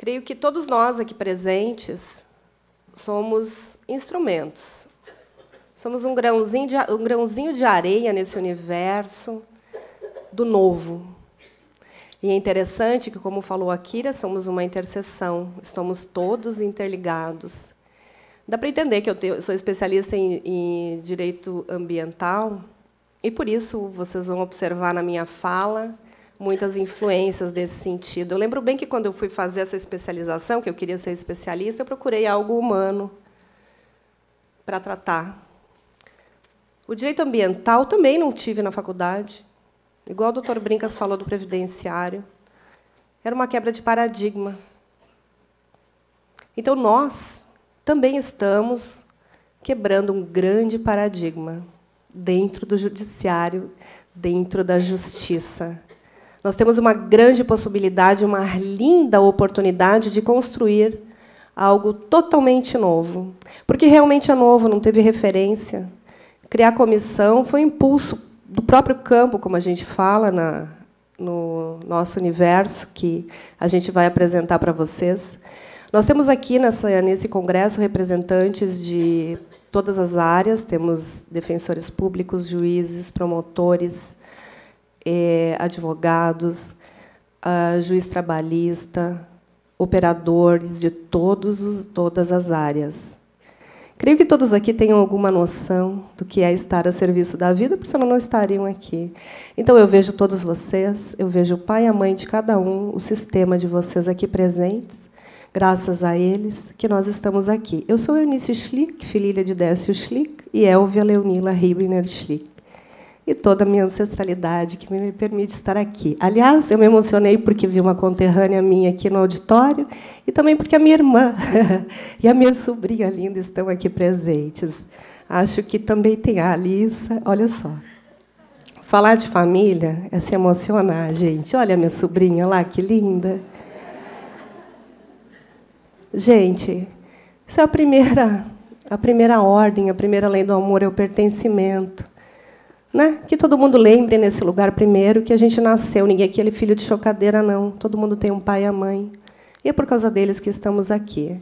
Creio que todos nós aqui presentes somos instrumentos. Somos um grãozinho de areia nesse universo do novo. E é interessante que, como falou a Kira, somos uma interseção, estamos todos interligados. Dá para entender que eu sou especialista em direito ambiental, e, por isso, vocês vão observar na minha fala muitas influências desse sentido. Eu lembro bem que, quando eu fui fazer essa especialização, que eu queria ser especialista, eu procurei algo humano para tratar. O direito ambiental também não tive na faculdade. Igual o doutor Brincas falou do previdenciário. Era uma quebra de paradigma. Então, nós também estamos quebrando um grande paradigma dentro do judiciário, dentro da justiça. Nós temos uma grande possibilidade, uma linda oportunidade de construir algo totalmente novo. Porque realmente é novo, não teve referência. Criar a comissão foi um impulso do próprio campo, como a gente fala no nosso universo, que a gente vai apresentar para vocês. Nós temos aqui, nesse congresso, representantes de todas as áreas. Temos defensores públicos, juízes, promotores, advogados, juiz trabalhista, operadores de todas as áreas. Creio que todos aqui tenham alguma noção do que é estar a serviço da vida, porque senão não estariam aqui. Então, eu vejo todos vocês, eu vejo o pai e a mãe de cada um, o sistema de vocês aqui presentes, graças a eles que nós estamos aqui. Eu sou Eunice Schlick, filha de Décio Schlick, e Elvia Leonila Ribner Schlick. E toda a minha ancestralidade que me permite estar aqui. Aliás, eu me emocionei porque vi uma conterrânea minha aqui no auditório e também porque a minha irmã e a minha sobrinha linda estão aqui presentes. Acho que também tem a Alissa. Olha só. Falar de família é se emocionar, gente. Olha a minha sobrinha lá, que linda. Gente, isso é a primeira ordem, a primeira lei do amor é o pertencimento. Né? Que todo mundo lembre, nesse lugar, primeiro, que a gente nasceu. Ninguém aqui é filho de chocadeira, não. Todo mundo tem um pai e a mãe. E é por causa deles que estamos aqui.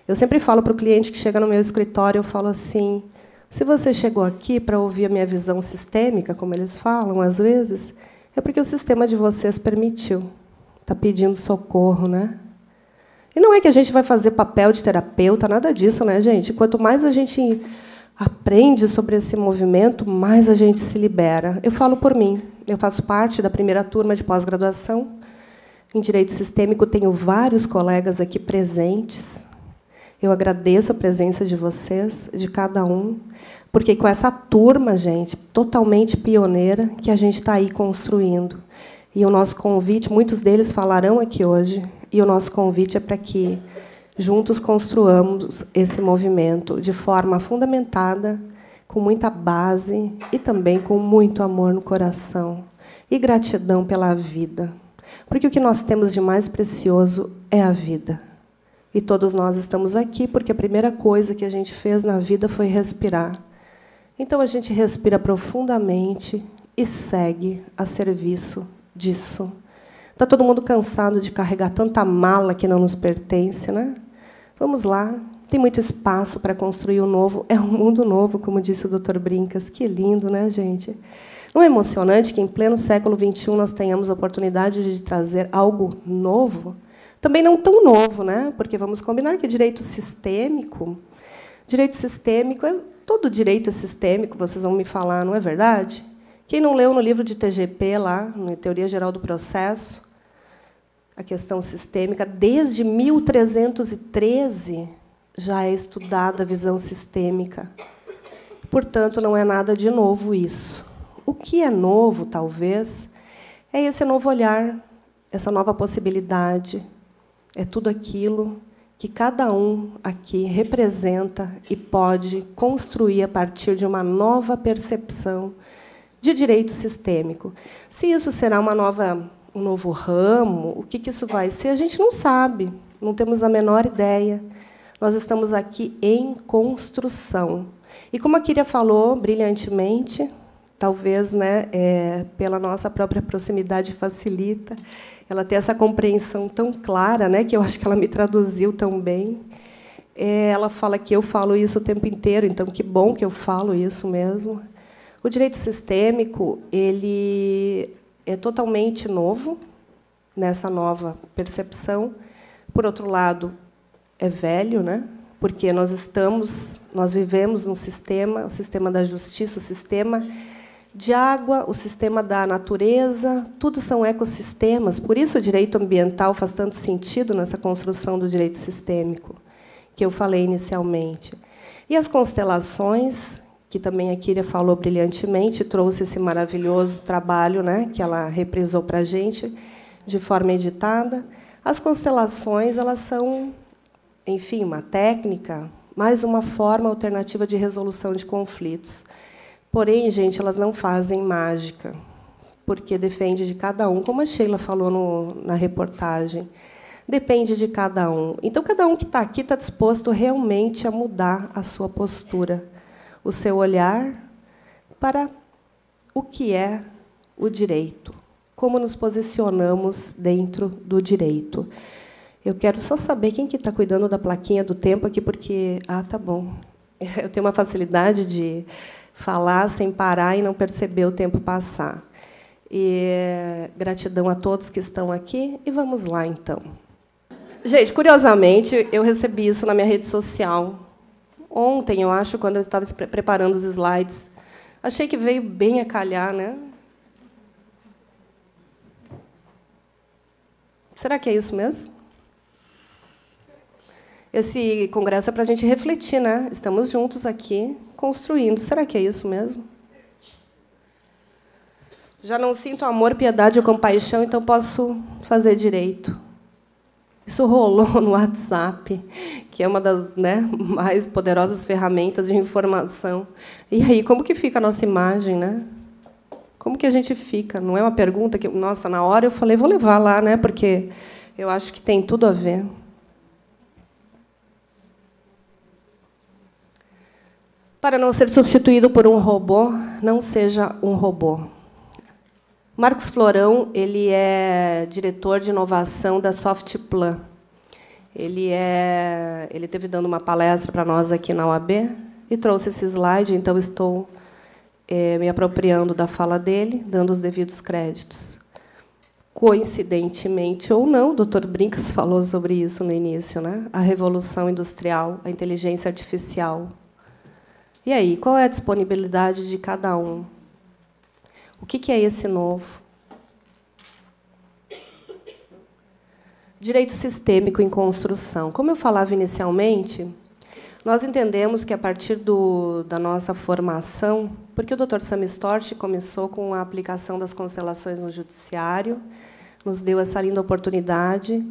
Eu sempre falo para o cliente que chega no meu escritório, eu falo assim, se você chegou aqui para ouvir a minha visão sistêmica, como eles falam, às vezes, é porque o sistema de vocês permitiu. Está pedindo socorro, né? E não é que a gente vai fazer papel de terapeuta, nada disso, né, gente? Quanto mais a gente aprende sobre esse movimento, mais a gente se libera. Eu falo por mim. Eu faço parte da primeira turma de pós-graduação em Direito Sistêmico. Tenho vários colegas aqui presentes. Eu agradeço a presença de vocês, de cada um, porque com essa turma, gente, totalmente pioneira, que a gente está aí construindo. E o nosso convite, muitos deles falarão aqui hoje, e o nosso convite é para que juntos construamos esse movimento de forma fundamentada, com muita base e também com muito amor no coração e gratidão pela vida. Porque o que nós temos de mais precioso é a vida. E todos nós estamos aqui porque a primeira coisa que a gente fez na vida foi respirar. Então, a gente respira profundamente e segue a serviço disso. Está todo mundo cansado de carregar tanta mala que não nos pertence, né? Vamos lá. Tem muito espaço para construir o novo. É um mundo novo, como disse o doutor Brincas. Que lindo, né, gente? Não é emocionante que, em pleno século XXI, nós tenhamos a oportunidade de trazer algo novo? Também não tão novo, né? Porque vamos combinar que direito sistêmico, todo direito é sistêmico, vocês vão me falar, não é verdade? Quem não leu no livro de TGP, lá, na Teoria Geral do Processo, a questão sistêmica, desde 1313 já é estudada a visão sistêmica. Portanto, não é nada de novo isso. O que é novo, talvez, é esse novo olhar, essa nova possibilidade. É tudo aquilo que cada um aqui representa e pode construir a partir de uma nova percepção de direito sistêmico. Se isso será um novo ramo, o que isso vai ser, a gente não sabe, não temos a menor ideia. Nós estamos aqui em construção. E como a Kíria falou brilhantemente, talvez, né, pela nossa própria proximidade facilita, ela ter essa compreensão tão clara, né, que eu acho que ela me traduziu tão bem. Ela fala que eu falo isso o tempo inteiro, então que bom que eu falo isso mesmo. O direito sistêmico, ele é totalmente novo nessa nova percepção. Por outro lado, é velho, né? Porque nós vivemos num sistema, o sistema da justiça, o sistema de água, o sistema da natureza, tudo são ecossistemas. Por isso o direito ambiental faz tanto sentido nessa construção do direito sistêmico, que eu falei inicialmente. E as constelações, que também a Kíria falou brilhantemente, trouxe esse maravilhoso trabalho, né, que ela reprisou para a gente, de forma editada. As constelações, elas são, enfim, uma técnica, mais uma forma alternativa de resolução de conflitos. Porém, gente, elas não fazem mágica, porque depende de cada um, como a Sheila falou na reportagem. Depende de cada um. Então, cada um que está aqui está disposto realmente a mudar a sua postura, o seu olhar para o que é o direito, como nos posicionamos dentro do direito. Eu quero só saber quem que está cuidando da plaquinha do tempo aqui, porque... Ah, tá bom. Eu tenho uma facilidade de falar sem parar e não perceber o tempo passar. E gratidão a todos que estão aqui. E vamos lá, então. Gente, curiosamente, eu recebi isso na minha rede social. Ontem, eu acho, quando eu estava preparando os slides. Achei que veio bem a calhar, né? Será que é isso mesmo? Esse congresso é para a gente refletir, né? Estamos juntos aqui, construindo. Será que é isso mesmo? Já não sinto amor, piedade ou compaixão, então posso fazer direito. Isso rolou no WhatsApp, que é uma das, né, mais poderosas ferramentas de informação. E aí, como que fica a nossa imagem, né? Como que a gente fica? Não é uma pergunta que, nossa, na hora eu falei, vou levar lá, né? Porque eu acho que tem tudo a ver. Para não ser substituído por um robô, não seja um robô. Marcos Florão, ele é diretor de inovação da Softplan. Ele teve dando uma palestra para nós aqui na UAB e trouxe esse slide, então estou me apropriando da fala dele, dando os devidos créditos. Coincidentemente ou não, o Dr. Brincas falou sobre isso no início, né? A revolução industrial, a inteligência artificial. E aí, qual é a disponibilidade de cada um? O que é esse novo? Direito sistêmico em construção. Como eu falava inicialmente, nós entendemos que, a partir da nossa formação, porque o Dr. Sami Storch começou com a aplicação das constelações no judiciário, nos deu essa linda oportunidade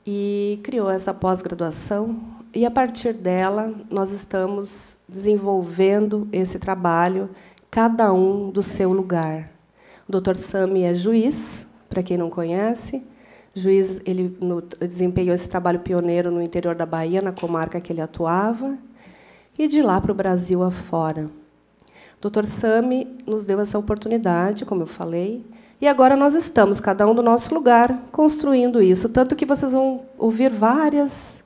e criou essa pós-graduação. E, a partir dela, nós estamos desenvolvendo esse trabalho, cada um do seu lugar. O Dr. Sami é juiz, para quem não conhece. Juiz, ele desempenhou esse trabalho pioneiro no interior da Bahia, na comarca que ele atuava, e de lá para o Brasil afora. O Dr. Sami nos deu essa oportunidade, como eu falei, e agora nós estamos, cada um do nosso lugar, construindo isso. Tanto que vocês vão ouvir várias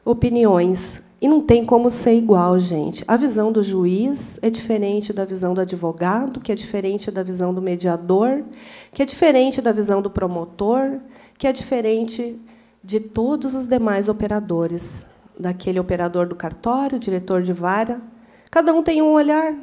opiniões. E não tem como ser igual, gente. A visão do juiz é diferente da visão do advogado, que é diferente da visão do mediador, que é diferente da visão do promotor, que é diferente de todos os demais operadores, daquele operador do cartório, diretor de vara. Cada um tem um olhar.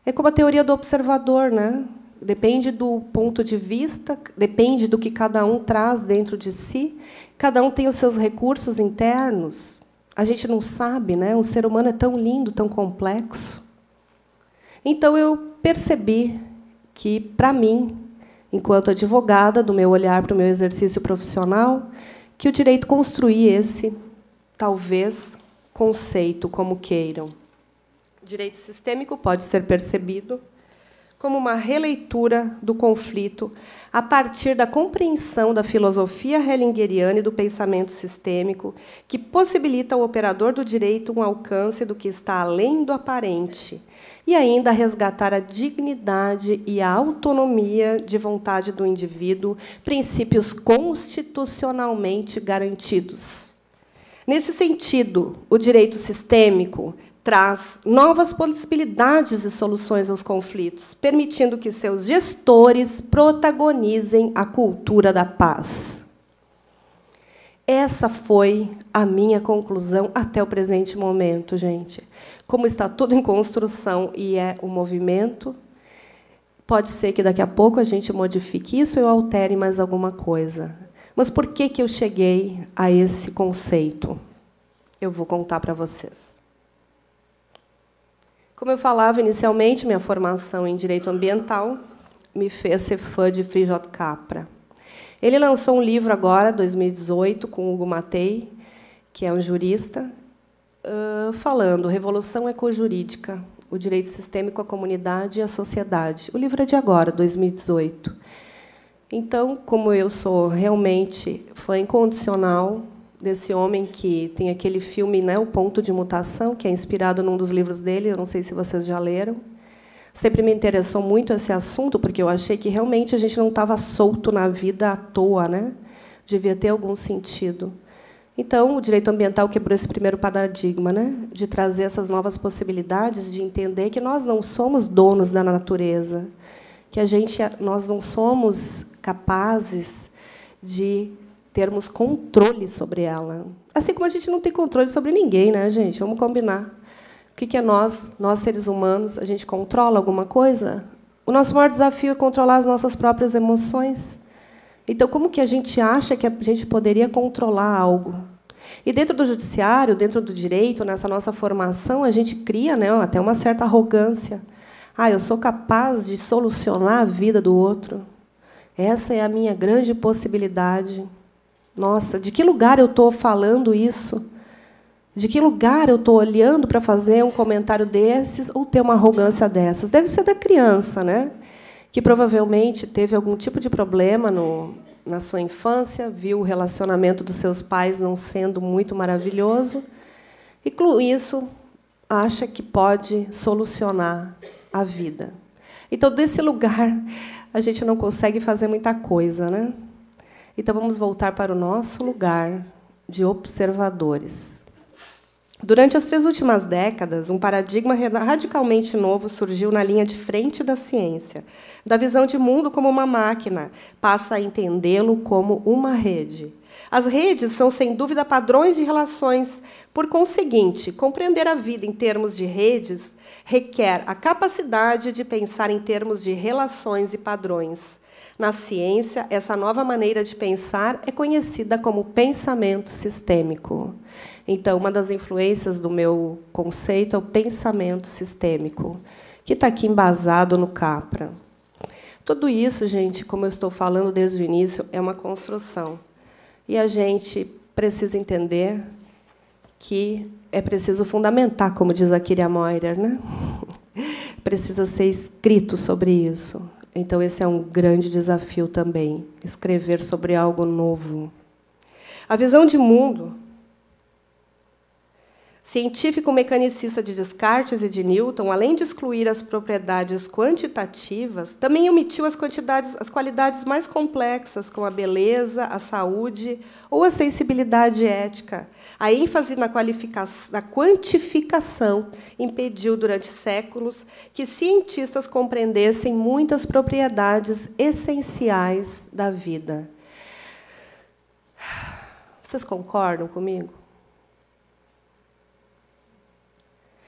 É como a teoria do observador, né? Depende do ponto de vista, depende do que cada um traz dentro de si. Cada um tem os seus recursos internos. A gente não sabe, né? O ser humano é tão lindo, tão complexo. Então, eu percebi que, para mim, enquanto advogada, do meu olhar para o meu exercício profissional, que o direito construía esse, talvez, conceito, como queiram. Direito sistêmico pode ser percebido como uma releitura do conflito a partir da compreensão da filosofia hellingeriana e do pensamento sistêmico, que possibilita ao operador do direito um alcance do que está além do aparente, e ainda resgatar a dignidade e a autonomia de vontade do indivíduo, princípios constitucionalmente garantidos. Nesse sentido, o direito sistêmico traz novas possibilidades de soluções aos conflitos, permitindo que seus gestores protagonizem a cultura da paz. Essa foi a minha conclusão até o presente momento, gente. Como está tudo em construção e é um movimento, pode ser que daqui a pouco a gente modifique isso ou eu altere mais alguma coisa. Mas por que eu cheguei a esse conceito? Eu vou contar para vocês. Como eu falava inicialmente, minha formação em direito ambiental me fez ser fã de Frei J. Capra. Ele lançou um livro agora, 2018, com Hugo Matei, que é um jurista, falando Revolução Ecojurídica, o direito sistêmico à comunidade e à sociedade. O livro é de agora, 2018. Então, como eu sou realmente fã incondicional desse homem que tem aquele filme, né, O Ponto de Mutação, que é inspirado num dos livros dele, eu não sei se vocês já leram. Sempre me interessou muito esse assunto, porque eu achei que realmente a gente não estava solto na vida à toa, né? Devia ter algum sentido. Então, o direito ambiental quebrou esse primeiro paradigma, né, de trazer essas novas possibilidades, de entender que nós não somos donos da natureza, que nós não somos capazes de termos controle sobre ela. Assim como a gente não tem controle sobre ninguém, né, gente? Vamos combinar. O que é nós seres humanos? A gente controla alguma coisa? O nosso maior desafio é controlar as nossas próprias emoções. Então, como que a gente acha que a gente poderia controlar algo? E dentro do judiciário, dentro do direito, nessa nossa formação, a gente cria, né, até uma certa arrogância. Eu sou capaz de solucionar a vida do outro. Essa é a minha grande possibilidade. Nossa, de que lugar eu estou falando isso? De que lugar eu estou olhando para fazer um comentário desses ou ter uma arrogância dessas? Deve ser da criança, né? Que provavelmente teve algum tipo de problema na sua infância, viu o relacionamento dos seus pais não sendo muito maravilhoso, e, com isso, acha que pode solucionar a vida. Então, desse lugar, a gente não consegue fazer muita coisa, né? Então, vamos voltar para o nosso lugar de observadores. Durante as 3 últimas décadas, um paradigma radicalmente novo surgiu na linha de frente da ciência, da visão de mundo como uma máquina, passa a entendê-lo como uma rede. As redes são, sem dúvida, padrões de relações. Por conseguinte, compreender a vida em termos de redes requer a capacidade de pensar em termos de relações e padrões. Na ciência, essa nova maneira de pensar é conhecida como pensamento sistêmico. Então, uma das influências do meu conceito é o pensamento sistêmico, que está aqui embasado no Capra. Tudo isso, gente, como eu estou falando desde o início, é uma construção. E a gente precisa entender que é preciso fundamentar, como diz a Kyria Meurer, né? Precisa ser escrito sobre isso. Então, esse é um grande desafio também, escrever sobre algo novo. A visão de mundo científico-mecanicista de Descartes e de Newton, além de excluir as propriedades quantitativas, também omitiu as qualidades mais complexas, como a beleza, a saúde ou a sensibilidade ética. A ênfase na quantificação impediu, durante séculos, que cientistas compreendessem muitas propriedades essenciais da vida. Vocês concordam comigo?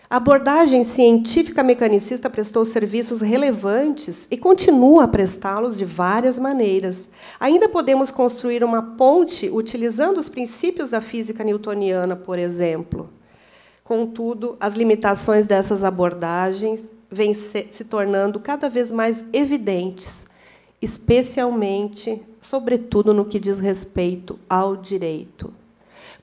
A abordagem científica-mecanicista prestou serviços relevantes e continua a prestá-los de várias maneiras. Ainda podemos construir uma ponte utilizando os princípios da física newtoniana, por exemplo. Contudo, as limitações dessas abordagens vêm se tornando cada vez mais evidentes, especialmente, sobretudo, no que diz respeito ao direito.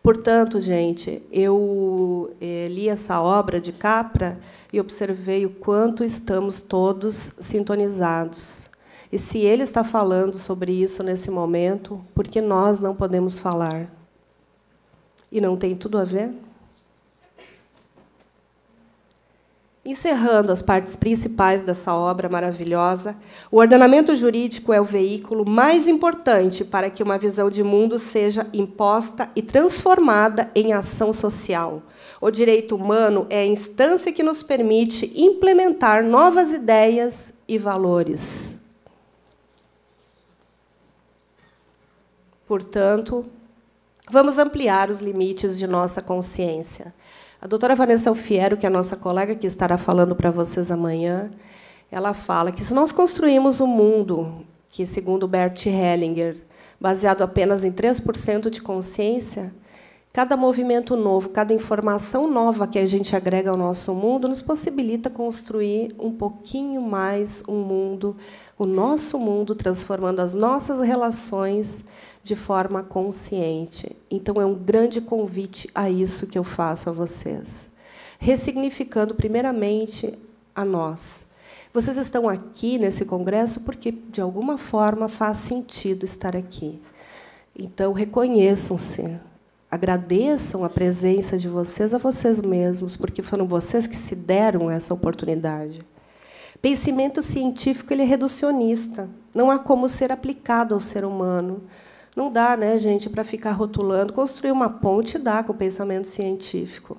Portanto, gente, eu li essa obra de Capra e observei o quanto estamos todos sintonizados. E se ele está falando sobre isso nesse momento, por que nós não podemos falar? E não tem tudo a ver? Encerrando as partes principais dessa obra maravilhosa, o ordenamento jurídico é o veículo mais importante para que uma visão de mundo seja imposta e transformada em ação social. O direito humano é a instância que nos permite implementar novas ideias e valores. Portanto, vamos ampliar os limites de nossa consciência. A doutora Vanessa Alfiero, que é a nossa colega que estará falando para vocês amanhã, ela fala que se nós construímos um mundo que, segundo Bert Hellinger, baseado apenas em 3% de consciência, cada movimento novo, cada informação nova que a gente agrega ao nosso mundo nos possibilita construir um pouquinho mais um mundo, o nosso mundo, transformando as nossas relações de forma consciente. Então, é um grande convite a isso que eu faço a vocês. Ressignificando, primeiramente, a nós. Vocês estão aqui nesse congresso porque, de alguma forma, faz sentido estar aqui. Então, reconheçam-se, agradeçam a presença de vocês a vocês mesmos, porque foram vocês que se deram essa oportunidade. Pensamento científico ele é reducionista. Não há como ser aplicado ao ser humano. Não dá, né, gente, para ficar rotulando. Construir uma ponte dá com o pensamento científico.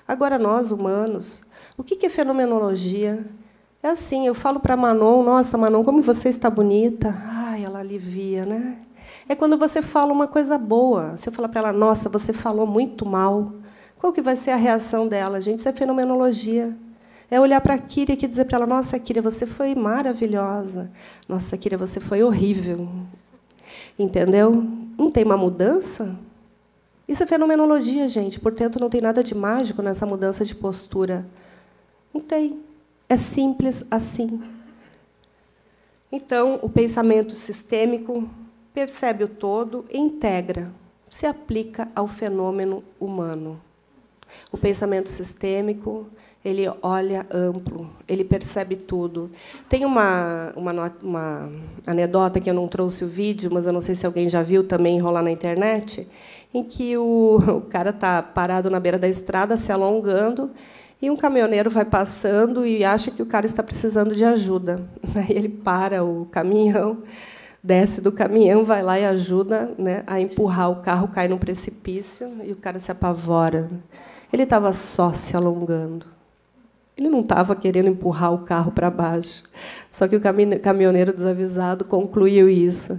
Agora, nós, humanos, o que é fenomenologia? É assim, eu falo para a Manon, nossa, Manon, como você está bonita. Ai, ela alivia, né? É quando você fala uma coisa boa. Você fala para ela, nossa, você falou muito mal. Qual que vai ser a reação dela, gente? Isso é fenomenologia. É olhar para a Kíria e dizer para ela, nossa, Kíria, você foi maravilhosa. Nossa, Kíria, você foi horrível. Entendeu? Não tem uma mudança? Isso é fenomenologia, gente. Portanto, não tem nada de mágico nessa mudança de postura. Não tem. É simples assim. Então, o pensamento sistêmico percebe o todo e integra, se aplica ao fenômeno humano. O pensamento sistêmico, ele olha amplo, ele percebe tudo. Tem uma anedota que eu não trouxe o vídeo, mas eu não sei se alguém já viu também rolar na internet, em que o cara está parado na beira da estrada, se alongando, e um caminhoneiro vai passando e acha que o cara está precisando de ajuda. Aí ele para o caminhão, desce do caminhão, vai lá e ajuda, né, a empurrar o carro, cai num precipício, e o cara se apavora. Ele estava só se alongando. Ele não estava querendo empurrar o carro para baixo. Só que o caminhoneiro desavisado concluiu isso.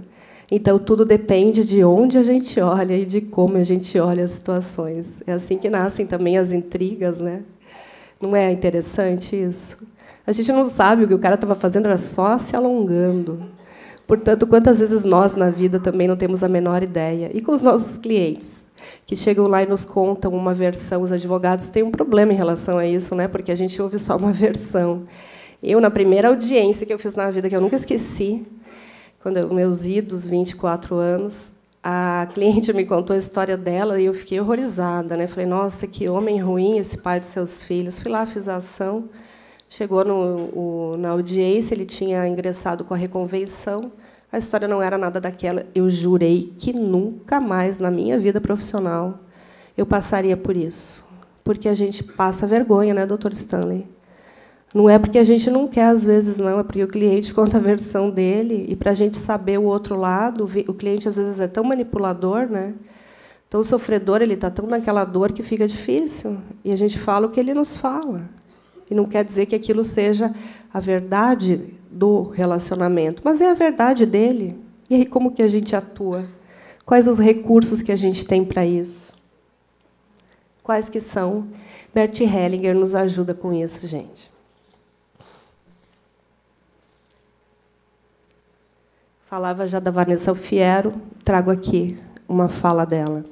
Então, tudo depende de onde a gente olha e de como a gente olha as situações. É assim que nascem também as intrigas, né? Não é interessante isso? A gente não sabe o que o cara estava fazendo, era só se alongando. Portanto, quantas vezes nós, na vida, também não temos a menor ideia? E com os nossos clientes, que chegam lá e nos contam uma versão. Os advogados têm um problema em relação a isso, né? Porque a gente ouve só uma versão. Eu, na primeira audiência que eu fiz na vida, que eu nunca esqueci, quando meus idos, 24 anos, a cliente me contou a história dela e eu fiquei horrorizada, né? Falei, nossa, que homem ruim esse pai dos seus filhos. Fui lá, fiz a ação. Chegou na audiência, ele tinha ingressado com a reconvenção. A história não era nada daquela. Eu jurei que nunca mais, na minha vida profissional, eu passaria por isso. Porque a gente passa vergonha, né, doutor Stanley? Não é porque a gente não quer, às vezes, não. É porque o cliente conta a versão dele. E, para a gente saber o outro lado, o cliente, às vezes, é tão manipulador, né? Tão sofredor, ele está tão naquela dor que fica difícil. E a gente fala o que ele nos fala. E não quer dizer que aquilo seja a verdade do relacionamento, mas é a verdade dele. E aí, como que a gente atua? Quais os recursos que a gente tem para isso? Quais que são? Bert Hellinger nos ajuda com isso, gente. Falava já da Vanessa Alfiero, trago aqui uma fala dela.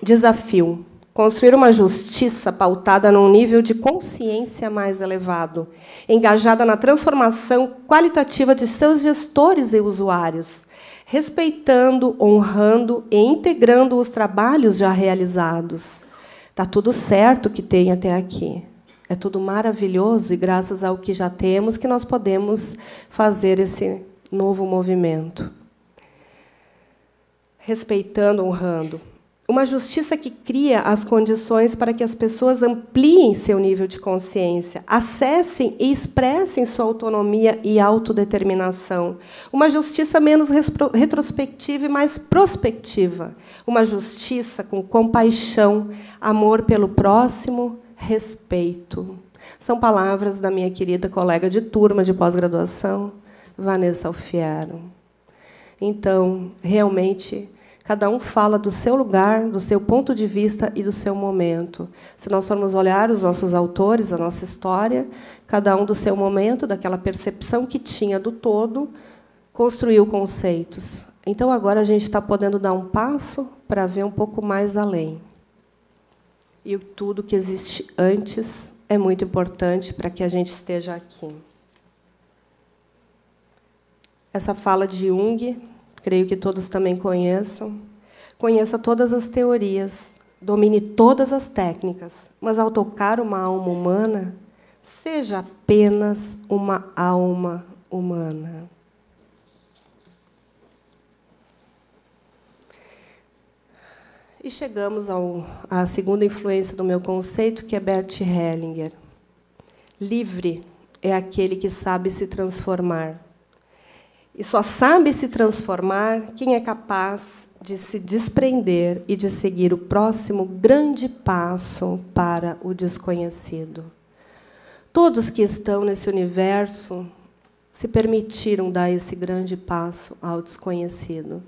Desafio. Construir uma justiça pautada num nível de consciência mais elevado, engajada na transformação qualitativa de seus gestores e usuários, respeitando, honrando e integrando os trabalhos já realizados. Está tudo certo que tem até aqui. É tudo maravilhoso e, graças ao que já temos, que nós podemos fazer esse novo movimento. Respeitando, honrando. Uma justiça que cria as condições para que as pessoas ampliem seu nível de consciência, acessem e expressem sua autonomia e autodeterminação. Uma justiça menos retrospectiva e mais prospectiva. Uma justiça com compaixão, amor pelo próximo, respeito. São palavras da minha querida colega de turma de pós-graduação, Vanessa Alfiero. Então, realmente, cada um fala do seu lugar, do seu ponto de vista e do seu momento. Se nós formos olhar os nossos autores, a nossa história, cada um do seu momento, daquela percepção que tinha do todo, construiu conceitos. Então, agora a gente está podendo dar um passo para ver um pouco mais além. E tudo que existe antes é muito importante para que a gente esteja aqui. Essa fala de Jung, creio que todos também conheçam. Conheça todas as teorias, domine todas as técnicas, mas, ao tocar uma alma humana, seja apenas uma alma humana. E chegamos à segunda influência do meu conceito, que é Bert Hellinger. Livre é aquele que sabe se transformar. E só sabe se transformar quem é capaz de se desprender e de seguir o próximo grande passo para o desconhecido. Todos que estão nesse universo se permitiram dar esse grande passo ao desconhecido.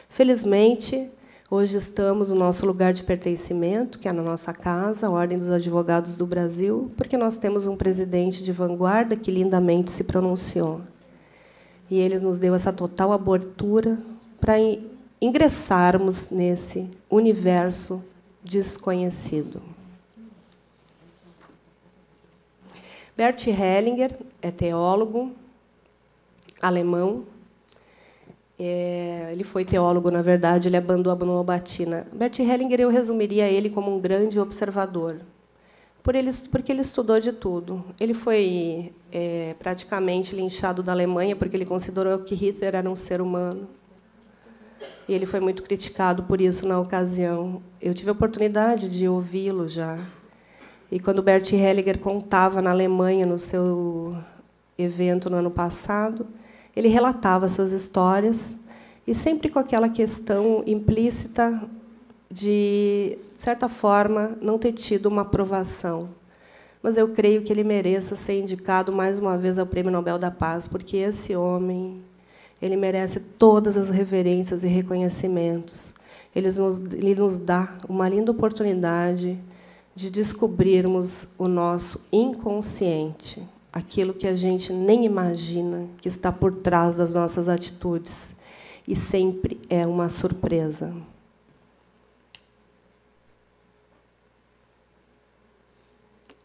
Felizmente, hoje estamos no nosso lugar de pertencimento, que é na nossa casa, a Ordem dos Advogados do Brasil, porque nós temos um presidente de vanguarda que lindamente se pronunciou. E ele nos deu essa total abertura para ingressarmos nesse universo desconhecido. Bert Hellinger é teólogo alemão. Ele foi teólogo, na verdade, ele abandonou a batina. Bert Hellinger, eu resumiria ele como um grande observador, porque ele estudou de tudo. Ele foi praticamente linchado da Alemanha, porque ele considerou que Hitler era um ser humano. E ele foi muito criticado por isso na ocasião. Eu tive a oportunidade de ouvi-lo já. E quando Bert Hellinger contava na Alemanha, no seu evento no ano passado, ele relatava suas histórias, e sempre com aquela questão implícita de certa forma, não ter tido uma aprovação. Mas eu creio que ele mereça ser indicado mais uma vez ao Prêmio Nobel da Paz, porque esse homem, ele merece todas as reverências e reconhecimentos. Ele nos dá uma linda oportunidade de descobrirmos o nosso inconsciente, aquilo que a gente nem imagina que está por trás das nossas atitudes. E sempre é uma surpresa.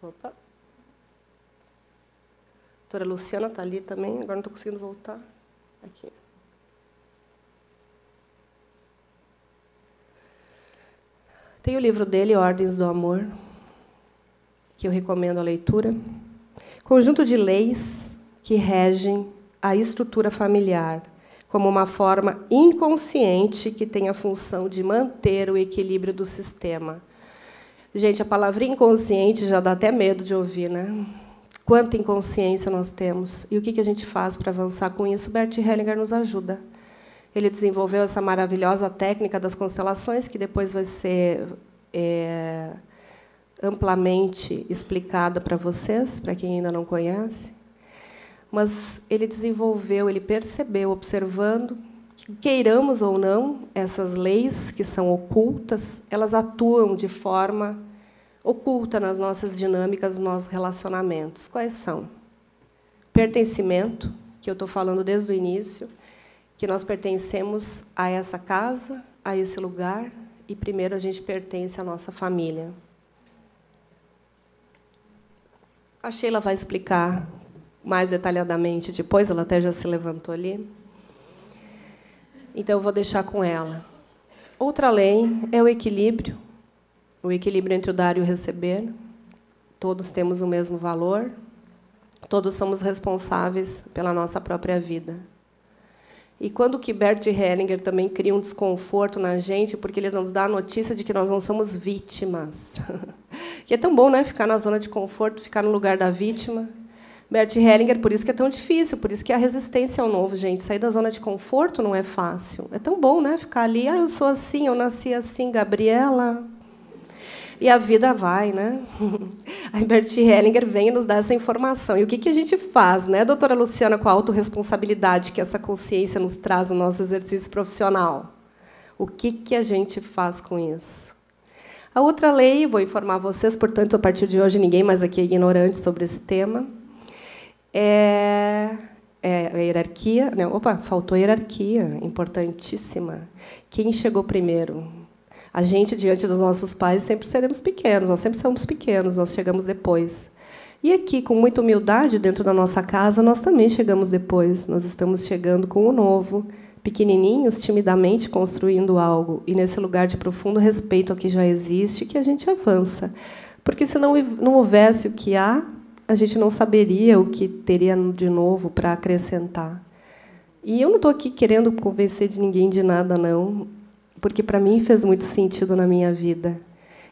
Opa. A doutora Luciana está ali também, agora não estou conseguindo voltar. Aqui. Tem o livro dele, Ordens do Amor, que eu recomendo a leitura. Conjunto de leis que regem a estrutura familiar, como uma forma inconsciente que tem a função de manter o equilíbrio do sistema. Gente, a palavra inconsciente já dá até medo de ouvir, né? Quanta inconsciência nós temos. E o que a gente faz para avançar com isso? Bert Hellinger nos ajuda. Ele desenvolveu essa maravilhosa técnica das constelações, que depois vai ser amplamente explicada para vocês, para quem ainda não conhece. Mas ele desenvolveu, ele percebeu, observando, que, queiramos ou não, essas leis que são ocultas, elas atuam de forma oculta nas nossas dinâmicas, nos nossos relacionamentos. Quais são? Pertencimento, que eu estou falando desde o início, que nós pertencemos a essa casa, a esse lugar, e primeiro a gente pertence à nossa família. A Sheila vai explicar mais detalhadamente depois, ela até já se levantou ali. Então, eu vou deixar com ela. Outra lei é o equilíbrio entre o dar e o receber. Todos temos o mesmo valor, todos somos responsáveis pela nossa própria vida. E quando que Bert Hellinger também cria um desconforto na gente, porque ele nos dá a notícia de que nós não somos vítimas. Que é tão bom, né? Ficar na zona de conforto, ficar no lugar da vítima. Bert Hellinger, por isso que é tão difícil, por isso que a resistência ao novo, gente. Sair da zona de conforto não é fácil. É tão bom, né? Ficar ali, eu sou assim, eu nasci assim, Gabriela. E a vida vai, né? A Bert Hellinger vem nos dar essa informação. E o que a gente faz, né, doutora Luciana, com a autorresponsabilidade que essa consciência nos traz no nosso exercício profissional? O que a gente faz com isso? A outra lei, vou informar vocês, portanto, a partir de hoje, ninguém mais aqui é ignorante sobre esse tema, é a hierarquia. Não, opa, faltou a hierarquia, importantíssima. Quem chegou primeiro? A gente, diante dos nossos pais, sempre seremos pequenos, nós sempre somos pequenos, nós chegamos depois. E aqui, com muita humildade, dentro da nossa casa, nós também chegamos depois. Nós estamos chegando com o novo, pequenininhos, timidamente construindo algo. E nesse lugar de profundo respeito ao que já existe, que a gente avança. Porque, se não houvesse o que há, a gente não saberia o que teria de novo para acrescentar. E eu não estou aqui querendo convencer de ninguém de nada, não, porque, para mim, fez muito sentido na minha vida.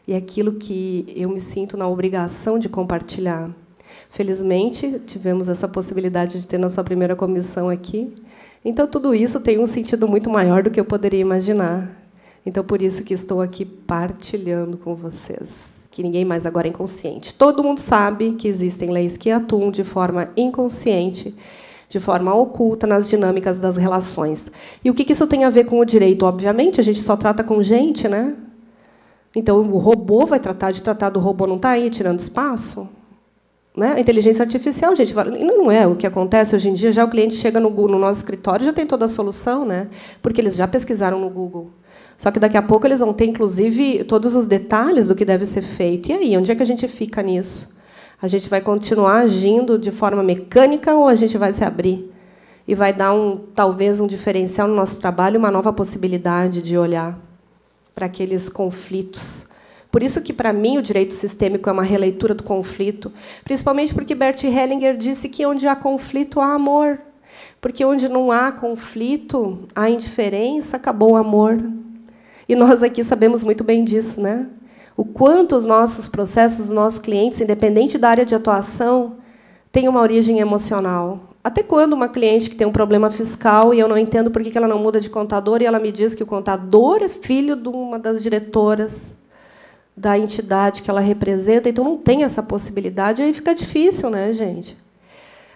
E é aquilo que eu me sinto na obrigação de compartilhar. Felizmente, tivemos essa possibilidade de ter nossa primeira comissão aqui. Então, tudo isso tem um sentido muito maior do que eu poderia imaginar. Então, por isso que estou aqui partilhando com vocês. Que ninguém mais agora é inconsciente. Todo mundo sabe que existem leis que atuam de forma inconsciente, de forma oculta, nas dinâmicas das relações. E o que isso tem a ver com o direito? Obviamente, a gente só trata com gente, né? Então, o robô vai tratar do robô, não está aí tirando espaço? Né? A inteligência artificial, gente, não é o que acontece hoje em dia. Já o cliente chega no nosso escritório e já tem toda a solução, né? Porque eles já pesquisaram no Google. Só que, daqui a pouco, eles vão ter, inclusive, todos os detalhes do que deve ser feito. E aí, onde é que a gente fica nisso? A gente vai continuar agindo de forma mecânica ou a gente vai se abrir? E vai dar, talvez, um diferencial no nosso trabalho, uma nova possibilidade de olhar para aqueles conflitos. Por isso que, para mim, o direito sistêmico é uma releitura do conflito, principalmente porque Bert Hellinger disse que onde há conflito, há amor. Porque onde não há conflito, há indiferença, acabou o amor. E nós aqui sabemos muito bem disso, né? O quanto os nossos processos, os nossos clientes, independente da área de atuação, têm uma origem emocional. Até quando uma cliente que tem um problema fiscal e eu não entendo por que ela não muda de contador e ela me diz que o contador é filho de uma das diretoras da entidade que ela representa, então não tem essa possibilidade, aí fica difícil, né, gente?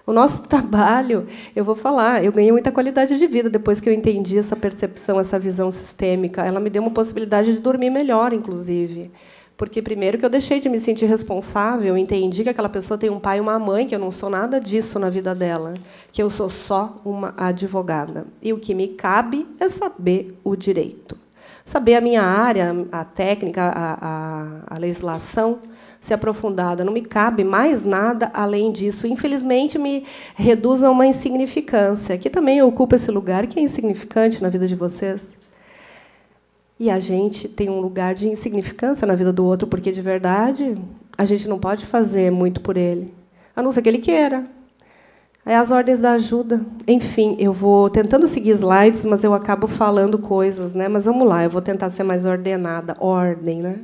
O nosso trabalho, eu vou falar, eu ganhei muita qualidade de vida depois que eu entendi essa percepção, essa visão sistêmica. Ela me deu uma possibilidade de dormir melhor, inclusive. Porque, primeiro, que eu deixei de me sentir responsável, eu entendi que aquela pessoa tem um pai e uma mãe, que eu não sou nada disso na vida dela, que eu sou só uma advogada. E o que me cabe é saber o direito. Saber a minha área, a técnica, a legislação, ser aprofundada. Não me cabe mais nada além disso. Infelizmente, me reduz a uma insignificância, que também ocupa esse lugar, que é insignificante na vida de vocês. E a gente tem um lugar de insignificância na vida do outro, porque, de verdade, a gente não pode fazer muito por ele, a não ser que ele queira. É as ordens da ajuda. Enfim, eu vou tentando seguir slides, mas eu acabo falando coisas, né? Mas vamos lá, eu vou tentar ser mais ordenada. Ordem, né?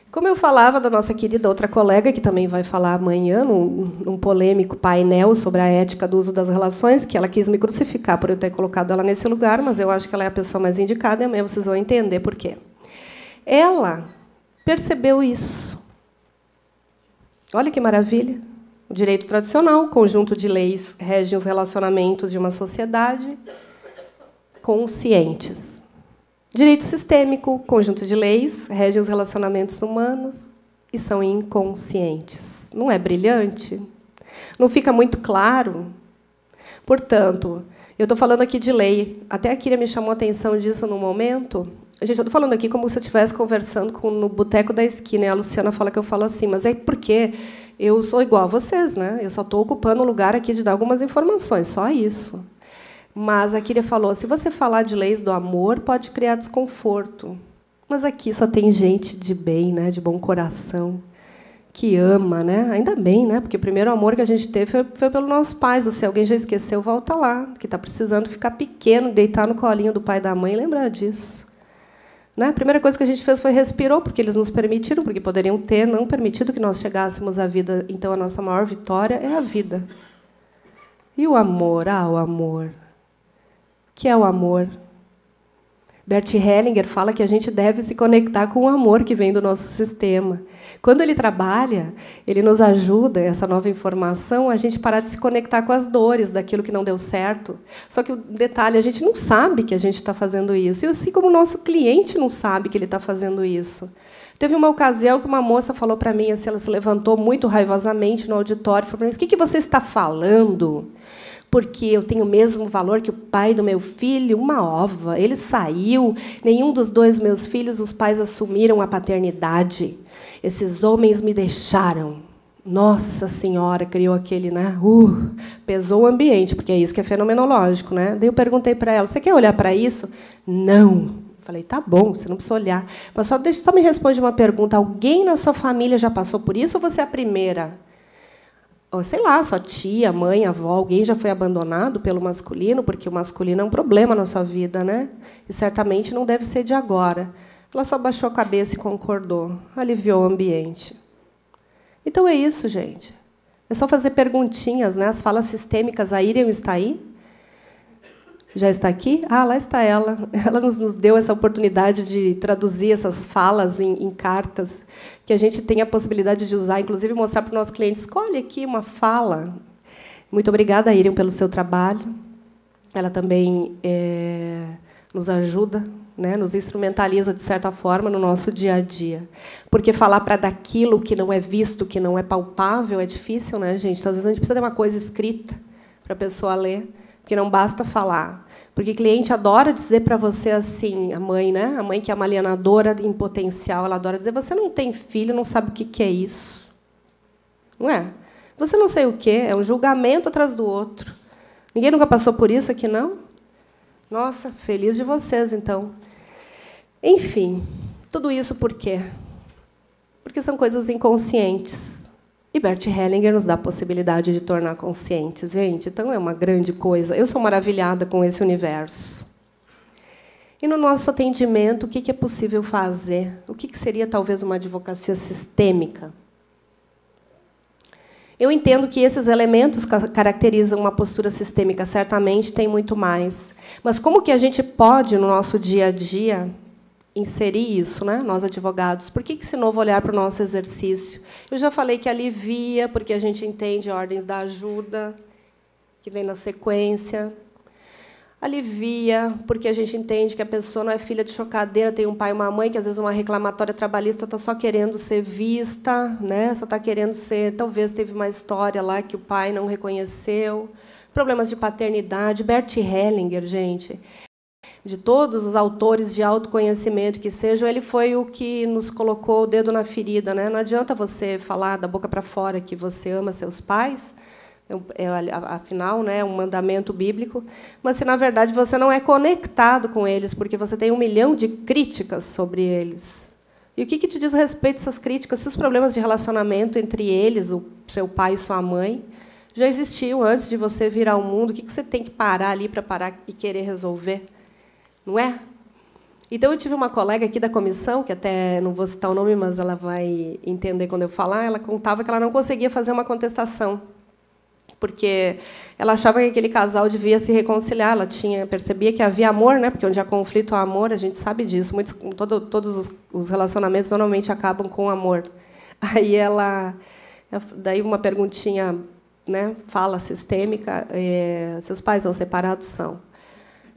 Como eu falava da nossa querida outra colega, que também vai falar amanhã, num polêmico painel sobre a ética do uso das relações, que ela quis me crucificar por eu ter colocado ela nesse lugar, mas eu acho que ela é a pessoa mais indicada, e amanhã vocês vão entender por quê. Ela percebeu isso. Olha que maravilha. O direito tradicional, conjunto de leis, regem os relacionamentos de uma sociedade conscientes. Direito sistêmico, conjunto de leis, regem os relacionamentos humanos e são inconscientes. Não é brilhante? Não fica muito claro? Portanto, eu estou falando aqui de lei. Até a Kira me chamou a atenção disso no momento. Gente, eu estou falando aqui como se eu estivesse conversando no boteco da esquina. E a Luciana fala que eu falo assim, mas é porque eu sou igual a vocês, né? Eu só estou ocupando o lugar aqui de dar algumas informações, só isso. Mas a Kyria falou, se você falar de leis do amor, pode criar desconforto. Mas aqui só tem gente de bem, né, de bom coração, que ama, né? Ainda bem, né? Porque o primeiro amor que a gente teve foi pelos nossos pais. Ou se alguém já esqueceu, volta lá, que está precisando ficar pequeno, deitar no colinho do pai e da mãe e lembrar disso. Né? A primeira coisa que a gente fez foi respirou, porque eles nos permitiram, porque poderiam ter não permitido que nós chegássemos à vida. Então, a nossa maior vitória é a vida. E o amor? Ah, o amor. O que é o amor? Bert Hellinger fala que a gente deve se conectar com o amor que vem do nosso sistema. Quando ele trabalha, ele nos ajuda, essa nova informação, a gente parar de se conectar com as dores daquilo que não deu certo. Só que o detalhe, a gente não sabe que a gente está fazendo isso. E assim como o nosso cliente não sabe que ele está fazendo isso. Teve uma ocasião que uma moça falou para mim, assim, ela se levantou muito raivosamente no auditório e falou para mim, o que você está falando? Porque eu tenho o mesmo valor que o pai do meu filho, uma ova. Ele saiu, nenhum dos dois meus filhos, os pais assumiram a paternidade. Esses homens me deixaram. Nossa Senhora, criou aquele, né? Pesou o ambiente, porque é isso que é fenomenológico, né? Daí eu perguntei para ela, você quer olhar para isso? Não. Falei, tá bom, você não precisa olhar. Mas só me responde uma pergunta. Alguém na sua família já passou por isso ou você é a primeira? Ou, sei lá, sua tia, mãe, avó, alguém já foi abandonado pelo masculino, porque o masculino é um problema na sua vida, né? E certamente não deve ser de agora. Ela só baixou a cabeça e concordou. Aliviou o ambiente. Então é isso, gente. É só fazer perguntinhas, né? As falas sistêmicas, a Iriam está aí? Já está aqui? Ah, lá está ela. Ela nos deu essa oportunidade de traduzir essas falas em cartas, que a gente tem a possibilidade de usar, inclusive mostrar para os nossos clientes, escolhe aqui uma fala. Muito obrigada, Iriam, pelo seu trabalho. Ela também nos ajuda, né, nos instrumentaliza, de certa forma, no nosso dia a dia. Porque falar para daquilo que não é visto, que não é palpável, é difícil, né, gente? Então, às vezes, a gente precisa ter uma coisa escrita para a pessoa ler, porque não basta falar. Porque o cliente adora dizer para você assim, a mãe, né? A mãe que é uma alienadora em potencial, ela adora dizer, você não tem filho, não sabe o que é isso. Não é? Você não sei o quê, é um julgamento atrás do outro. Ninguém nunca passou por isso aqui, não? Nossa, feliz de vocês, então. Enfim, tudo isso por quê? Porque são coisas inconscientes. E Bert Hellinger nos dá a possibilidade de tornar conscientes, gente. Então, é uma grande coisa. Eu sou maravilhada com esse universo. E, no nosso atendimento, o que é possível fazer? O que seria, talvez, uma advocacia sistêmica? Eu entendo que esses elementos caracterizam uma postura sistêmica, certamente, tem muito mais. Mas como que a gente pode, no nosso dia a dia, inserir isso, né? Nós, advogados? Por que esse novo olhar para o nosso exercício? Eu já falei que alivia, porque a gente entende ordens da ajuda, que vem na sequência. Alivia, porque a gente entende que a pessoa não é filha de chocadeira, tem um pai e uma mãe, que, às vezes, uma reclamatória trabalhista está só querendo ser vista, né? Só está querendo ser... Talvez teve uma história lá que o pai não reconheceu. Problemas de paternidade. Bert Hellinger, gente... De todos os autores de autoconhecimento que sejam, ele foi o que nos colocou o dedo na ferida, né? Não adianta você falar da boca para fora que você ama seus pais, afinal, né, é um mandamento bíblico, mas se, na verdade, você não é conectado com eles, porque você tem 1 milhão de críticas sobre eles. E o que te diz respeito a essas críticas? Se os problemas de relacionamento entre eles, o seu pai e sua mãe, já existiam antes de você vir ao mundo, o que você tem que parar ali para parar e querer resolver? Não é? Então, eu tive uma colega aqui da comissão, que até não vou citar o nome, mas ela vai entender quando eu falar, ela contava que ela não conseguia fazer uma contestação, porque ela achava que aquele casal devia se reconciliar, ela percebia que havia amor, né? Porque onde há conflito há amor, a gente sabe disso. Todos os relacionamentos normalmente acabam com amor. Aí daí uma perguntinha, né? Fala sistêmica, seus pais são separados? São.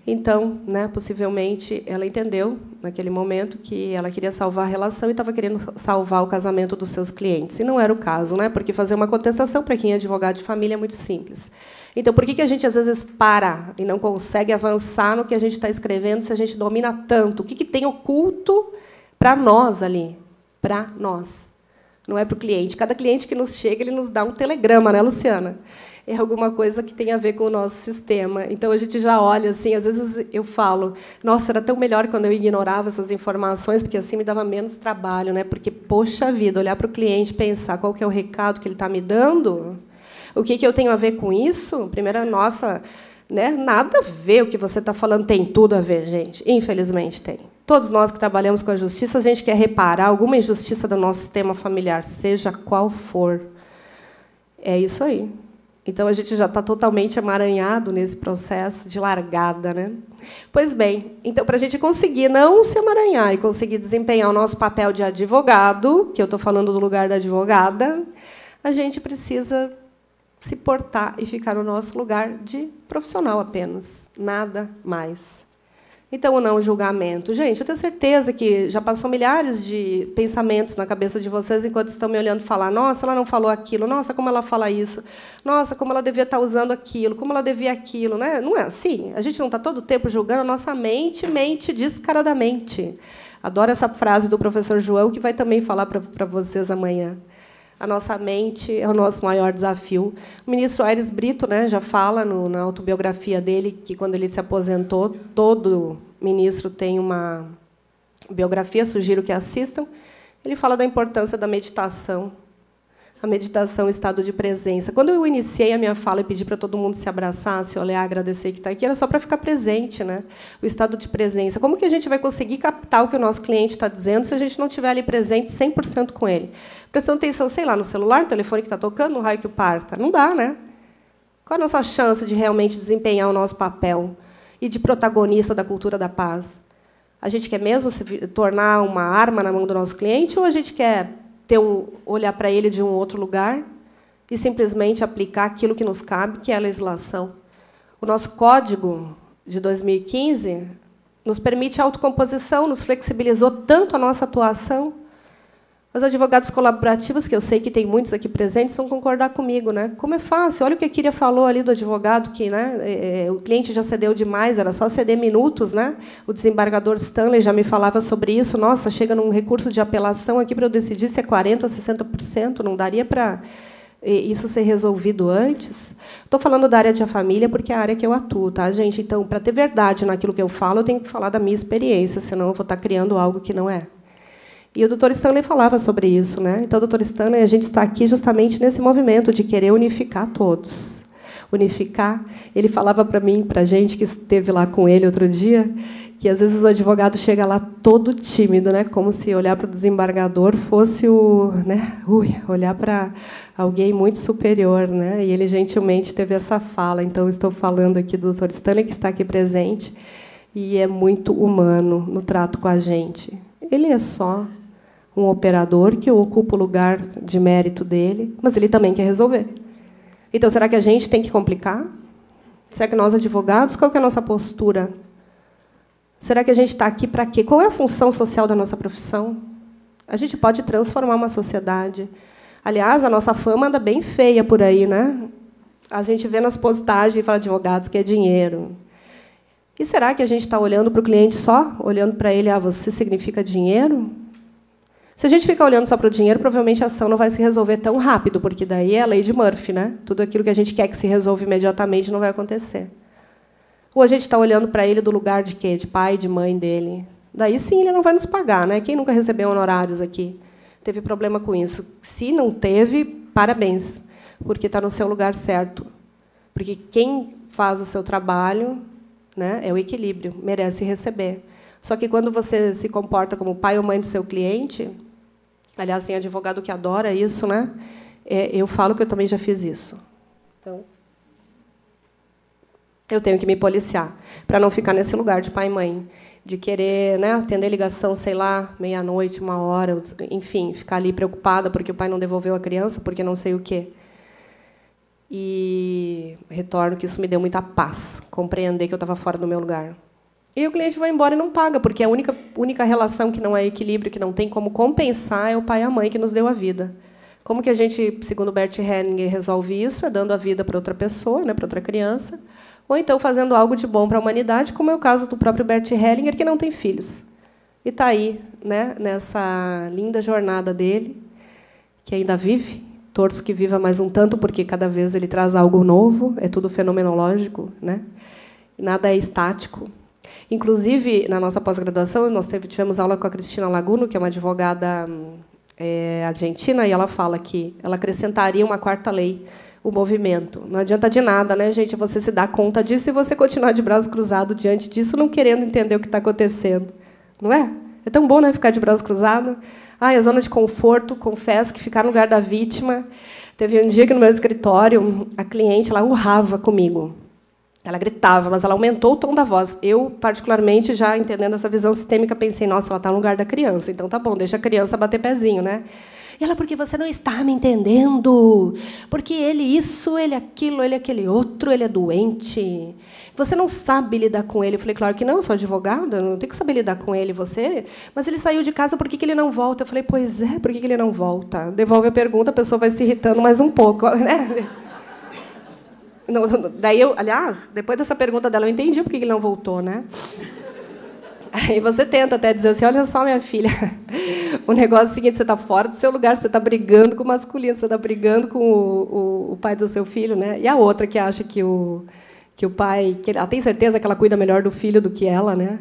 Então, né, possivelmente, ela entendeu, naquele momento, que ela queria salvar a relação e estava querendo salvar o casamento dos seus clientes. E não era o caso, né? Porque fazer uma contestação, para quem é advogado de família, é muito simples. Então, por que a gente, às vezes, para e não consegue avançar no que a gente está escrevendo se a gente domina tanto? O que tem oculto para nós ali? Para nós. não é para o cliente. Cada cliente que nos chega, ele nos dá um telegrama, né, Luciana? É alguma coisa que tem a ver com o nosso sistema. Então, a gente já olha, assim, às vezes eu falo, nossa, era tão melhor quando eu ignorava essas informações, porque assim me dava menos trabalho, né? Porque, poxa vida, olhar para o cliente, pensar qual que é o recado que ele está me dando, o que eu tenho a ver com isso? Primeiro, nossa, né? Nada a ver o que você está falando, tem tudo a ver, gente. Infelizmente, tem. Todos nós que trabalhamos com a justiça, a gente quer reparar alguma injustiça do nosso sistema familiar, seja qual for. É isso aí. Então, a gente já está totalmente emaranhado nesse processo de largada, né? Pois bem, então, para a gente conseguir não se emaranhar e conseguir desempenhar o nosso papel de advogado, que eu estou falando do lugar da advogada, a gente precisa se portar e ficar no nosso lugar de profissional apenas, nada mais. Então, o não julgamento. Gente, eu tenho certeza que já passou milhares de pensamentos na cabeça de vocês enquanto estão me olhando falar, nossa, ela não falou aquilo, nossa, como ela fala isso, nossa, como ela devia estar usando aquilo, como ela devia aquilo. Né? Não é assim? A gente não está todo o tempo julgando, a nossa mente mente descaradamente. Adoro essa frase do professor João, que vai também falar para vocês amanhã. A nossa mente é o nosso maior desafio. O ministro Aires Brito, né, já fala na autobiografia dele que, quando ele se aposentou, todo ministro tem uma biografia, sugiro que assistam. Ele fala da importância da meditação. A meditação é um estado de presença. Quando eu iniciei a minha fala e pedi para todo mundo se abraçar, se olhar, agradecer que está aqui, era só para ficar presente, né? O estado de presença. Como que a gente vai conseguir captar o que o nosso cliente está dizendo se a gente não estiver ali presente 100% com ele? Prestando atenção, sei lá, no celular, no telefone que está tocando, no raio que o parta. Não dá, né? Qual a nossa chance de realmente desempenhar o nosso papel e de protagonista da cultura da paz? A gente quer mesmo se tornar uma arma na mão do nosso cliente ou a gente quer olhar para ele de um outro lugar e simplesmente aplicar aquilo que nos cabe, que é a legislação? O nosso código de 2015 nos permite a autocomposição, nos flexibilizou tanto a nossa atuação. Os advogados colaborativos, que eu sei que tem muitos aqui presentes, vão concordar comigo, né? Como é fácil. Olha o que a Kíria falou ali do advogado, que, né, o cliente já cedeu demais, era só ceder minutos, né? O desembargador Stanley já me falava sobre isso. Nossa, chega num recurso de apelação aqui para eu decidir se é 40% ou 60%, não daria para isso ser resolvido antes? Estou falando da área de família porque é a área que eu atuo, tá, gente? Então, para ter verdade naquilo que eu falo, eu tenho que falar da minha experiência, senão eu vou estar criando algo que não é. E o doutor Stanley falava sobre isso, né? Então, doutor Stanley, a gente está aqui justamente nesse movimento de querer unificar todos. Unificar. Ele falava para mim, para a gente que esteve lá com ele outro dia, que às vezes o advogado chega lá todo tímido, né? Como se olhar para o desembargador fosse olhar para alguém muito superior, né? E ele gentilmente teve essa fala. Então, estou falando aqui do doutor Stanley, que está aqui presente, e é muito humano no trato com a gente. Ele é só um operador que ocupa o lugar de mérito dele, mas ele também quer resolver. Então, será que a gente tem que complicar? Será que nós, advogados, qual que é a nossa postura? Será que a gente está aqui para quê? Qual é a função social da nossa profissão? A gente pode transformar uma sociedade. Aliás, a nossa fama anda bem feia por aí, né? A gente vê nas postagens e fala, advogados, que é dinheiro. E será que a gente está olhando para o cliente só? Olhando para ele, você significa dinheiro? Se a gente ficar olhando só para o dinheiro, provavelmente a ação não vai se resolver tão rápido, porque daí é a lei de Murphy, né? Tudo aquilo que a gente quer que se resolva imediatamente não vai acontecer. Ou a gente está olhando para ele do lugar de quê? De pai, de mãe dele. Daí sim ele não vai nos pagar, né? Quem nunca recebeu honorários aqui? Teve problema com isso. Se não teve, parabéns, porque está no seu lugar certo. Porque quem faz o seu trabalho, né, é o equilíbrio, merece receber. Só que quando você se comporta como pai ou mãe do seu cliente, aliás, tem advogado que adora isso, né? Eu falo que eu também já fiz isso. Então, eu tenho que me policiar para não ficar nesse lugar de pai e mãe, de querer, né, atender ligação, sei lá, meia-noite, 1h, enfim, ficar ali preocupada porque o pai não devolveu a criança, porque não sei o quê. E retorno que isso me deu muita paz, compreender que eu estava fora do meu lugar. E o cliente vai embora e não paga, porque a única relação que não é equilíbrio, que não tem como compensar, é o pai e a mãe que nos deu a vida. Como que a gente, segundo Bert Hellinger, resolve isso? É dando a vida para outra pessoa, né, para outra criança, ou então fazendo algo de bom para a humanidade, como é o caso do próprio Bert Hellinger, que não tem filhos. E está aí, né, nessa linda jornada dele, que ainda vive. Torço que viva mais um tanto, porque cada vez ele traz algo novo, é tudo fenomenológico, né? Nada é estático. Inclusive, na nossa pós-graduação, nós tivemos aula com a Cristina Laguno, que é uma advogada argentina, e ela fala que ela acrescentaria uma quarta lei, o movimento. Não adianta de nada, né, gente, você se dar conta disso e você continuar de braço cruzado diante disso, não querendo entender o que está acontecendo. Não é? É tão bom, né, ficar de braço cruzado. Ah, a zona de conforto, confesso que ficar no lugar da vítima. Teve um dia que, no meu escritório, a cliente ela urrava comigo. Ela gritava, mas ela aumentou o tom da voz. Eu, particularmente, já entendendo essa visão sistêmica, pensei, nossa, ela está no lugar da criança, então tá bom, deixa a criança bater pezinho, né? E ela, porque você não está me entendendo, porque ele isso, ele aquilo, ele aquele outro, ele é doente. Você não sabe lidar com ele. Eu falei, claro que não, eu sou advogada, não tenho que saber lidar com ele, você. Mas ele saiu de casa, por que ele não volta? Eu falei, pois é, por que ele não volta? Devolve a pergunta, a pessoa vai se irritando mais um pouco, né? Não, daí aliás, depois dessa pergunta dela, eu entendi por que ele não voltou, né? Aí você tenta até dizer assim, olha só, minha filha, o negócio é o seguinte, você está fora do seu lugar, você está brigando com o masculino, você está brigando com o pai do seu filho, né? E a outra que acha que o pai, ela tem certeza que ela cuida melhor do filho do que ela, né?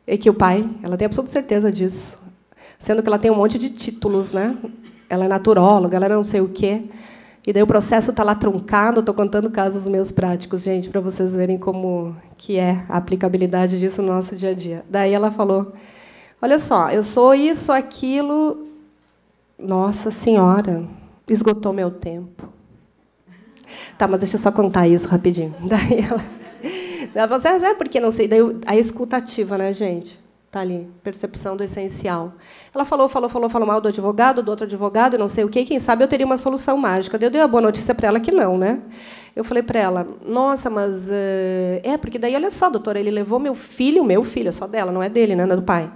E que o pai, ela tem absoluta certeza disso, sendo que ela tem um monte de títulos, né? Ela é naturóloga, ela não sei o quê. E daí o processo está lá truncado. Estou contando casos meus práticos, gente, para vocês verem como que é a aplicabilidade disso no nosso dia a dia. Daí ela falou, olha só, eu sou isso, aquilo... Nossa Senhora, esgotou meu tempo. Tá, mas deixa eu só contar isso rapidinho. Daí ela falou assim, porque não sei. Daí a escutativa, né, gente? Tá ali, percepção do essencial. Ela falou mal do advogado, do outro advogado, e não sei o quê. Quem sabe eu teria uma solução mágica. Eu dei a boa notícia para ela que não, né? Eu falei para ela, nossa, mas... porque daí, olha só, doutora, ele levou meu filho, é só dela, não é dele, né, não é do pai,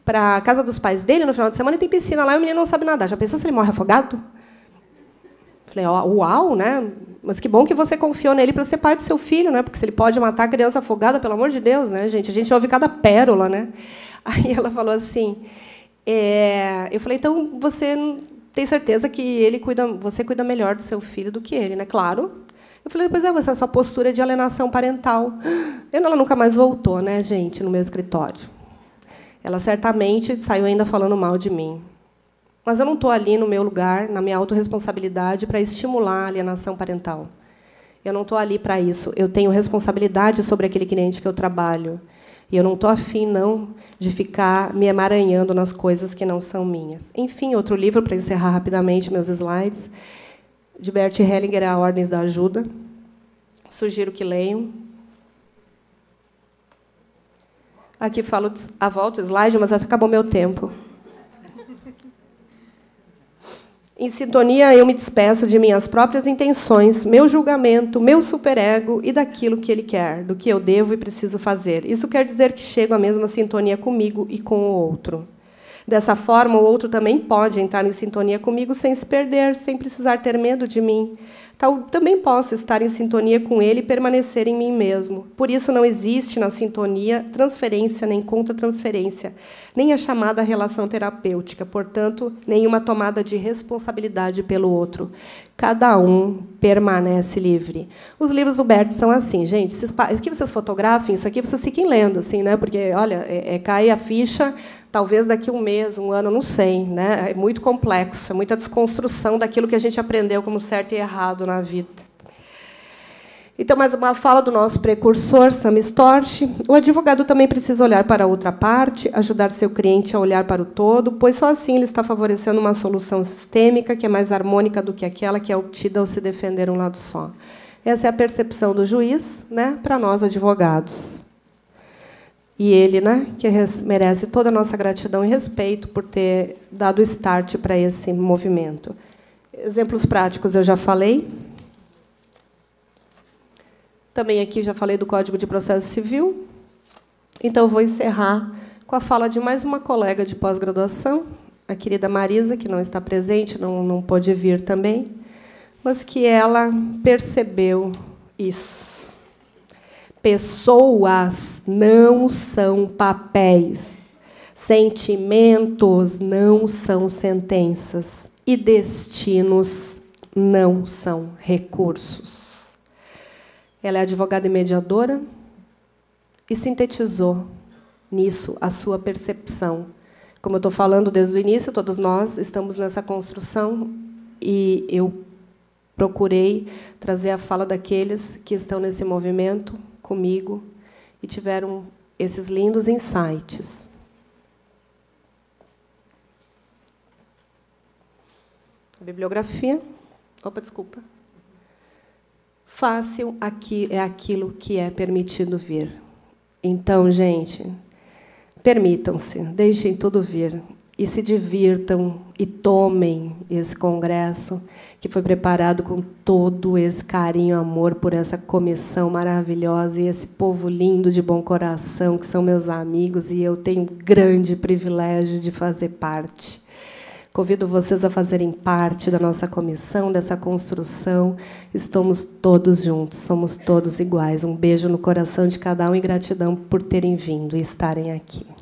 para a casa dos pais dele no final de semana e tem piscina lá e o menino não sabe nadar. Já pensou se ele morre afogado? Falei, uau, né? Mas que bom que você confiou nele para ser pai do seu filho, né? Porque se ele pode matar a criança afogada, pelo amor de Deus, né, gente? A gente ouve cada pérola, né? Aí ela falou assim, eu falei, então você tem certeza que você cuida melhor do seu filho do que ele, né? Claro. Eu falei, pois essa é a sua postura de alienação parental. Ela nunca mais voltou, né, gente, no meu escritório. Ela certamente saiu ainda falando mal de mim. Mas eu não estou ali no meu lugar, na minha autorresponsabilidade, para estimular a alienação parental. Eu não estou ali para isso. Eu tenho responsabilidade sobre aquele cliente que eu trabalho. E eu não estou afim, não, de ficar me emaranhando nas coisas que não são minhas. Enfim, outro livro, para encerrar rapidamente meus slides, de Bert Hellinger, A Ordens da Ajuda. Sugiro que leiam. Aqui falo a volta o slide, mas acabou meu tempo. Em sintonia, eu me despeço de minhas próprias intenções, meu julgamento, meu superego e daquilo que ele quer, do que eu devo e preciso fazer. Isso quer dizer que chego à mesma sintonia comigo e com o outro. Dessa forma, o outro também pode entrar em sintonia comigo sem se perder, sem precisar ter medo de mim. Também posso estar em sintonia com ele e permanecer em mim mesmo. Por isso, não existe na sintonia transferência nem contra-transferência, nem a chamada relação terapêutica, portanto, nenhuma tomada de responsabilidade pelo outro. Cada um permanece livre. Os livros do Bert são assim, gente. Aqui vocês fotografem, isso aqui vocês fiquem lendo, assim, né? Porque, olha, cai a ficha, talvez daqui um mês, um ano, não sei, né? É muito complexo, é muita desconstrução daquilo que a gente aprendeu como certo e errado na vida. Então, mais uma fala do nosso precursor, Sam Storch. O advogado também precisa olhar para a outra parte, ajudar seu cliente a olhar para o todo, pois só assim ele está favorecendo uma solução sistêmica que é mais harmônica do que aquela que é obtida ao se defender um lado só. Essa é a percepção do juiz, né, para nós advogados. E ele, né, que merece toda a nossa gratidão e respeito por ter dado start para esse movimento. Exemplos práticos eu já falei. Também aqui já falei do Código de Processo Civil. Então, vou encerrar com a fala de mais uma colega de pós-graduação, a querida Marisa, que não está presente, não pôde vir também, mas que ela percebeu isso. Pessoas não são papéis. Sentimentos não são sentenças e destinos não são recursos. Ela é advogada e mediadora e sintetizou nisso a sua percepção. Como eu estou falando desde o início, todos nós estamos nessa construção e eu procurei trazer a fala daqueles que estão nesse movimento comigo e tiveram esses lindos insights. A bibliografia. Opa, desculpa. Fácil aqui é aquilo que é permitido vir. Então, gente, permitam-se, deixem tudo vir e se divirtam e tomem esse congresso que foi preparado com todo esse carinho e amor por essa comissão maravilhosa e esse povo lindo de bom coração que são meus amigos e eu tenho um grande privilégio de fazer parte. Convido vocês a fazerem parte da nossa comissão, dessa construção. Estamos todos juntos, somos todos iguais. Um beijo no coração de cada um e gratidão por terem vindo e estarem aqui.